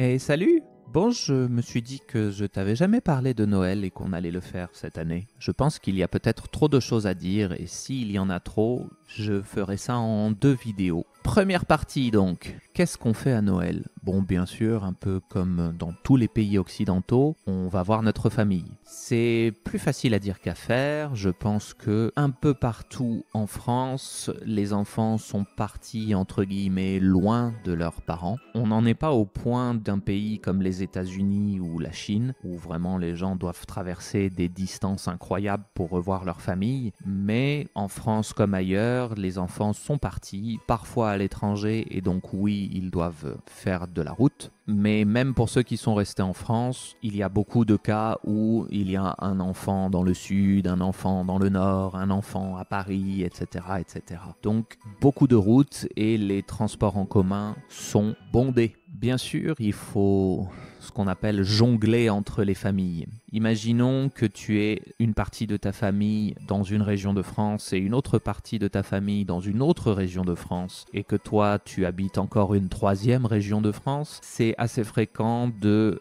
Et salut! Bon, je me suis dit que je t'avais jamais parlé de Noël et qu'on allait le faire cette année. Je pense qu'il y a peut-être trop de choses à dire et s'il y en a trop, je ferai ça en 2 vidéos. Première partie donc, qu'est-ce qu'on fait à Noël? Bon, bien sûr, un peu comme dans tous les pays occidentaux, on va voir notre famille. C'est plus facile à dire qu'à faire, je pense que un peu partout en France, les enfants sont partis entre guillemets loin de leurs parents. On n'en est pas au point d'un pays comme les États-Unis ou la Chine, où vraiment les gens doivent traverser des distances incroyables pour revoir leur famille, mais en France comme ailleurs, les enfants sont partis, parfois à l'étranger, et donc oui, ils doivent faire de la route. Mais même pour ceux qui sont restés en France, il y a beaucoup de cas où il y a un enfant dans le sud, un enfant dans le nord, un enfant à Paris, etc., etc. Donc beaucoup de routes et les transports en commun sont bondés. Bien sûr, il faut ce qu'on appelle jongler entre les familles. Imaginons que tu aies une partie de ta famille dans une région de France et une autre partie de ta famille dans une autre région de France et que toi tu habites encore une 3e région de France. C'est assez fréquent de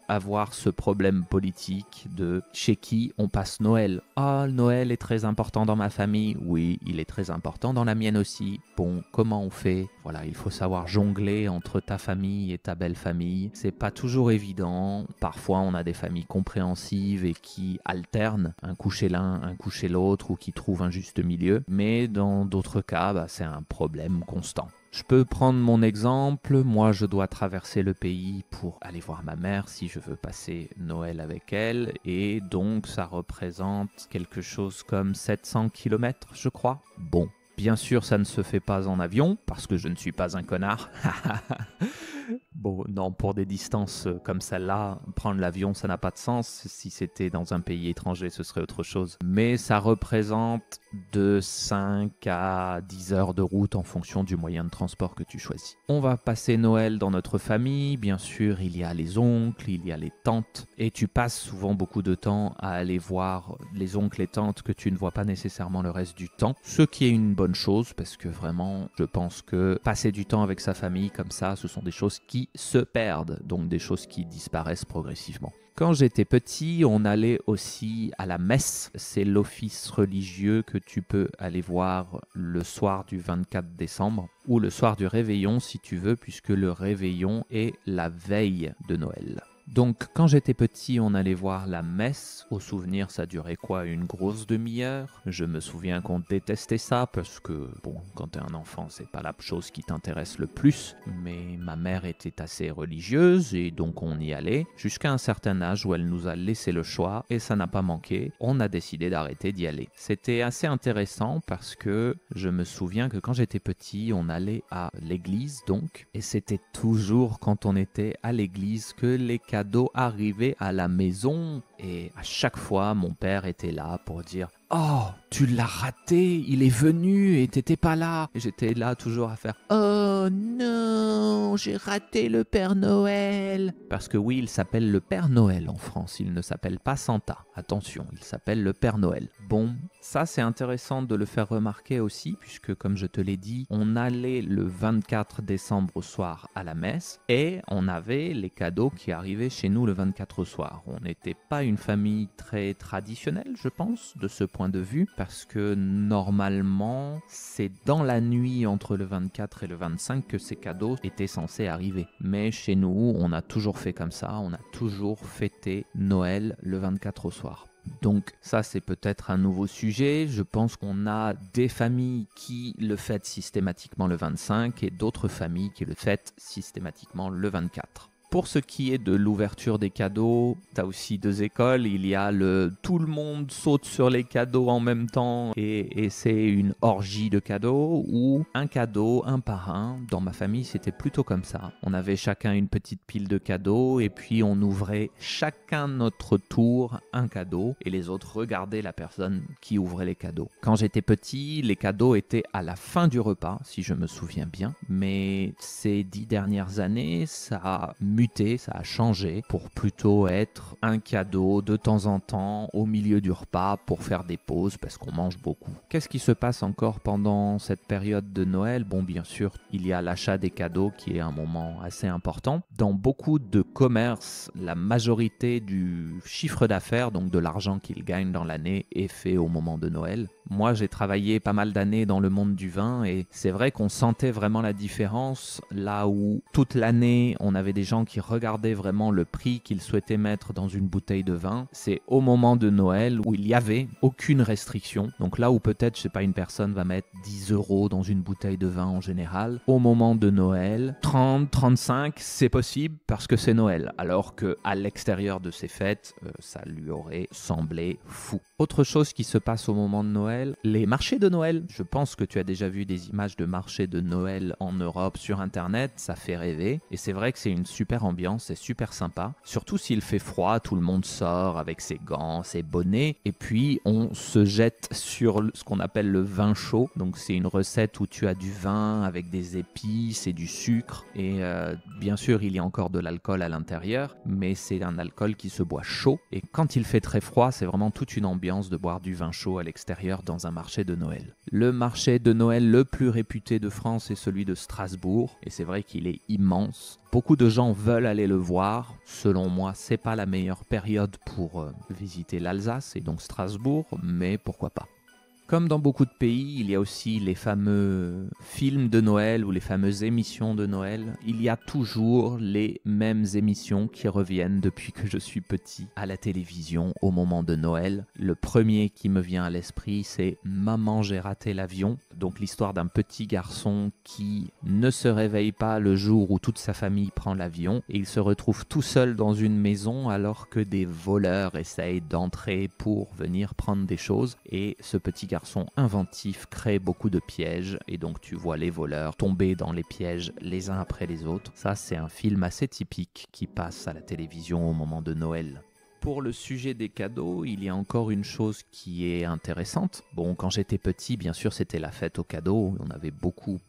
avoir ce problème politique de chez qui on passe Noël. Ah, Noël est très important dans ma famille. Oui, il est très important dans la mienne aussi. Bon, comment on fait? Voilà, il faut savoir jongler entre ta famille et ta belle famille. C'est pas toujours évident. Parfois, on a des familles compréhensives et qui alternent un coup chez l'un, un coup chez l'autre ou qui trouvent un juste milieu. Mais dans d'autres cas, c'est un problème constant. Je peux prendre mon exemple, moi je dois traverser le pays pour aller voir ma mère si je veux passer Noël avec elle et donc ça représente quelque chose comme 700 km je crois. Bon, bien sûr ça ne se fait pas en avion parce que je ne suis pas un connard. Bon, non, pour des distances comme celle-là, prendre l'avion, ça n'a pas de sens. Si c'était dans un pays étranger, ce serait autre chose. Mais ça représente de 5 à 10 heures de route en fonction du moyen de transport que tu choisis. On va passer Noël dans notre famille. Bien sûr, il y a les oncles, il y a les tantes. Et tu passes souvent beaucoup de temps à aller voir les oncles et tantes que tu ne vois pas nécessairement le reste du temps. Ce qui est une bonne chose parce que vraiment, je pense que passer du temps avec sa famille comme ça, ce sont des choses qui se perdent, donc des choses qui disparaissent progressivement. Quand j'étais petit, on allait aussi à la messe. C'est l'office religieux que tu peux aller voir le soir du 24 décembre ou le soir du réveillon si tu veux, puisque le réveillon est la veille de Noël. Donc quand j'étais petit, on allait voir la messe. Au souvenir, ça durait quoi? Une grosse demi-heure. Je me souviens qu'on détestait ça parce que, bon, quand t'es un enfant, c'est pas la chose qui t'intéresse le plus. Mais ma mère était assez religieuse et donc on y allait jusqu'à un certain âge où elle nous a laissé le choix et ça n'a pas manqué. On a décidé d'arrêter d'y aller. C'était assez intéressant parce que je me souviens que quand j'étais petit, on allait à l'église donc et c'était toujours quand on était à l'église que les cadeaux arrivaient à la maison et à chaque fois mon père était là pour dire « Oh, tu l'as raté, il est venu et t'étais pas là !» Et j'étais là toujours à faire « Oh non, j'ai raté le Père Noël !» Parce que oui, il s'appelle le Père Noël en France, il ne s'appelle pas Santa. Attention, il s'appelle le Père Noël. Bon, ça c'est intéressant de le faire remarquer aussi puisque comme je te l'ai dit, on allait le 24 décembre au soir à la messe et on avait les cadeaux qui arrivaient chez nous le 24 au soir. On n'était pas une famille très traditionnelle, je pense, de ce point de vue, parce que normalement, c'est dans la nuit entre le 24 et le 25 que ces cadeaux étaient censés arriver. Mais chez nous, on a toujours fait comme ça, on a toujours fêté Noël le 24 au soir. Donc ça c'est peut-être un nouveau sujet, je pense qu'on a des familles qui le fêtent systématiquement le 25 et d'autres familles qui le fêtent systématiquement le 24. Pour ce qui est de l'ouverture des cadeaux, t'as aussi 2 écoles. Il y a tout le monde saute sur les cadeaux en même temps et c'est une orgie de cadeaux ou un cadeau, un par un. Dans ma famille, c'était plutôt comme ça. On avait chacun une petite pile de cadeaux et puis on ouvrait chacun notre tour un cadeau et les autres regardaient la personne qui ouvrait les cadeaux. Quand j'étais petit, les cadeaux étaient à la fin du repas, si je me souviens bien. Mais ces 10 dernières années, ça a muté, ça a changé pour plutôt être un cadeau de temps en temps au milieu du repas pour faire des pauses parce qu'on mange beaucoup. Qu'est-ce qui se passe encore pendant cette période de Noël? Bon, bien sûr, il y a l'achat des cadeaux qui est un moment assez important. Dans beaucoup de commerces, la majorité du chiffre d'affaires, donc de l'argent qu'ils gagnent dans l'année, est fait au moment de Noël. Moi, j'ai travaillé pas mal d'années dans le monde du vin et c'est vrai qu'on sentait vraiment la différence là où toute l'année, on avait des gens qui regardaient vraiment le prix qu'ils souhaitaient mettre dans une bouteille de vin. C'est au moment de Noël où il y avait aucune restriction. Donc là où peut-être, je sais pas, une personne va mettre 10 € dans une bouteille de vin en général, au moment de Noël, 30, 35, c'est possible parce que c'est Noël. Alors qu'à l'extérieur de ces fêtes, ça lui aurait semblé fou. Autre chose qui se passe au moment de Noël, les marchés de Noël. Je pense que tu as déjà vu des images de marchés de Noël en Europe sur Internet, ça fait rêver. Et c'est vrai que c'est une super ambiance, c'est super sympa. Surtout s'il fait froid, tout le monde sort avec ses gants, ses bonnets. Et puis on se jette sur ce qu'on appelle le vin chaud. Donc c'est une recette où tu as du vin avec des épices et du sucre. Et bien sûr, il y a encore de l'alcool à l'intérieur, mais c'est un alcool qui se boit chaud. Et quand il fait très froid, c'est vraiment toute une ambiance de boire du vin chaud à l'extérieur dans un marché de Noël. Le marché de Noël le plus réputé de France est celui de Strasbourg et c'est vrai qu'il est immense. Beaucoup de gens veulent aller le voir. Selon moi, c'est pas la meilleure période pour visiter l'Alsace et donc Strasbourg, mais pourquoi pas. Comme dans beaucoup de pays, il y a aussi les fameux films de Noël ou les fameuses émissions de Noël. Il y a toujours les mêmes émissions qui reviennent depuis que je suis petit à la télévision au moment de Noël. Le premier qui me vient à l'esprit, c'est Maman, j'ai raté l'avion. Donc l'histoire d'un petit garçon qui ne se réveille pas le jour où toute sa famille prend l'avion et il se retrouve tout seul dans une maison alors que des voleurs essayent d'entrer pour venir prendre des choses et ce petit garçon inventif crée beaucoup de pièges et donc tu vois les voleurs tomber dans les pièges les uns après les autres. Ça, c'est un film assez typique qui passe à la télévision au moment de Noël. Pour le sujet des cadeaux, il y a encore une chose qui est intéressante. Bon, quand j'étais petit, bien sûr, c'était la fête aux cadeaux. On avait beaucoup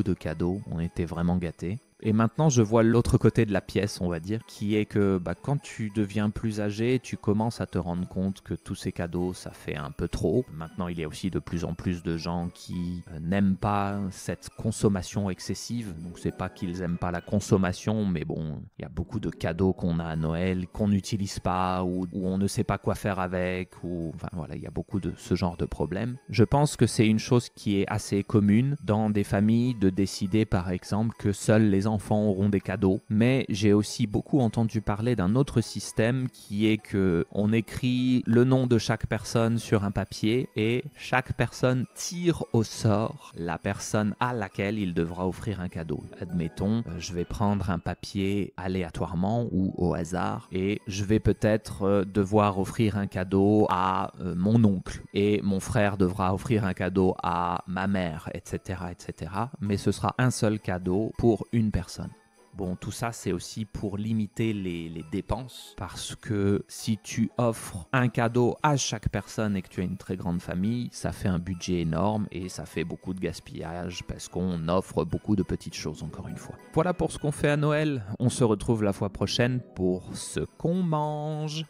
de cadeaux. On était vraiment gâtés. Et maintenant, je vois l'autre côté de la pièce, on va dire, qui est que quand tu deviens plus âgé, tu commences à te rendre compte que tous ces cadeaux, ça fait un peu trop. Maintenant, il y a aussi de plus en plus de gens qui n'aiment pas cette consommation excessive. Donc, c'est pas qu'ils aiment pas la consommation, mais bon, il y a beaucoup de cadeaux qu'on a à Noël qu'on n'utilise pas ou on ne sait pas quoi faire avec. Enfin, voilà, il y a beaucoup de ce genre de problèmes. Je pense que c'est une chose qui est assez commune dans des familles de décider, par exemple, que seuls les enfants auront des cadeaux, mais j'ai aussi beaucoup entendu parler d'un autre système qui est que on écrit le nom de chaque personne sur un papier et chaque personne tire au sort la personne à laquelle il devra offrir un cadeau. Admettons, je vais prendre un papier aléatoirement ou au hasard et je vais peut-être devoir offrir un cadeau à mon oncle et mon frère devra offrir un cadeau à ma mère, etc., etc. Mais ce sera un seul cadeau pour une personne. Bon, tout ça, c'est aussi pour limiter les dépenses parce que si tu offres un cadeau à chaque personne et que tu as une très grande famille, ça fait un budget énorme et ça fait beaucoup de gaspillage parce qu'on offre beaucoup de petites choses, encore une fois. Voilà pour ce qu'on fait à Noël. On se retrouve la fois prochaine pour ce qu'on mange.